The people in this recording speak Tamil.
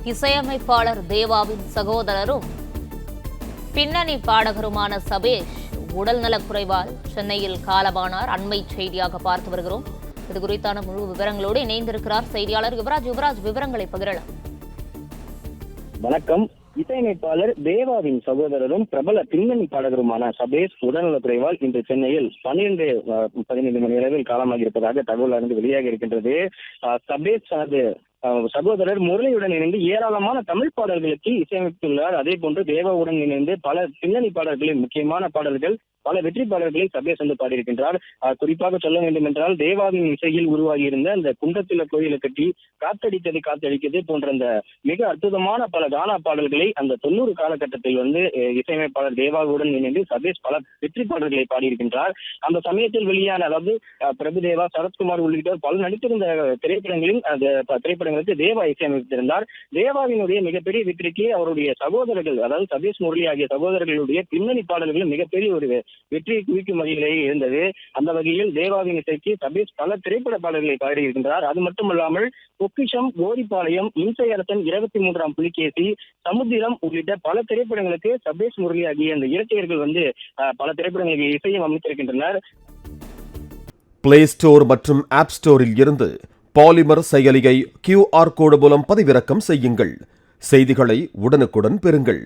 இசையமைப்பாளர் தேவாவின் சகோதரரும் பின்னணி பாடகருமான சபேஷ் உடல்நலக்குறைவால் சென்னையில் காலமானார். அண்மை செய்தியாக பார்த்து வருகிறோம். இது குறித்தான முழு விவரங்களோடு இணைந்திருக்கிறார் செய்தியாளர் யுவராஜ். விவரங்களை பகிரலாம். வணக்கம். இசையமைப்பாளர் தேவாவின் சகோதரரும் பிரபல பின்னணி பாடகருமான சபேஷ் உடல்நலக்குறைவால் இன்று சென்னையில் 12:15 மணி அளவில் காலமாக இருப்பதாக தகவல் அறிந்து வெளியாக இருக்கின்றது. சபேஷ் சகோதரர் முரளியுடன் இணைந்து ஏராளமான தமிழ் பாடல்களுக்கு இசையமைத்துள்ளார். அதே போன்று தேவாவுடன் இணைந்து பல பின்னணி பாடல்களில் முக்கியமான பாடல்கள், பல வெற்றி பாடல்களை சபேஷ் வந்து பாடியிருக்கின்றார். குறிப்பாக சொல்ல வேண்டும் என்றால், தேவாவின் இசையில் உருவாகி இருந்த அந்த குண்டத்தில கோயிலை கட்டி, காத்தடித்தது காத்தடிக்கிறது போன்ற அந்த மிக அற்புதமான பல கானா பாடல்களை அந்த 90 காலகட்டத்தில் வந்து இசையமைப்பாளர் தேவாவுடன் இணைந்து சபேஷ் பல வெற்றி பாடல்களை பாடியிருக்கின்றார். அந்த சமயத்தில் வெளியான, அதாவது பிரபுதேவா, சரத்குமார் உள்ளிட்டோர் பல நடித்திருந்த திரைப்படங்களில் திரைப்படங்களுக்கு தேவா இசையமைத்திருந்தார். தேவாவினுடைய மிகப்பெரிய வெற்றிக்கு அவருடைய சகோதரர்கள், அதாவது சபேஷ் முரளி ஆகிய சகோதரர்களுடைய பின்னணி பாடல்களும் மிகப்பெரிய ஒரு வெற்றியை குவிக்கும் வகையிலேயே இருந்தது. அந்த வகையில் தேவாவின் இசைக்கு சபேஷ் பல திரைப்பட பாடல்களை பாடியிருக்கின்றார். அது மட்டுமல்லாமல் பொக்கிஷம், கோரிப்பாளையம், இம்சை அரசன், 23ஆம் புலிகேசி, சமுத்திரம் உள்ளிட்ட பல திரைப்படங்களுக்கு சபேஷ் முரளி ஆகிய அந்த இரட்டையர்கள் வந்து பல திரைப்படங்களுக்கு இசையும் அமைத்திருக்கின்றனர். பிளே ஸ்டோர் மற்றும் ஆப் ஸ்டோரில் இருந்து பாலிமர் செயலியை QR கோடு மூலம் பதிவிறக்கம் செய்யுங்கள். செய்திகளை உடனுக்குடன் பெறுங்கள்.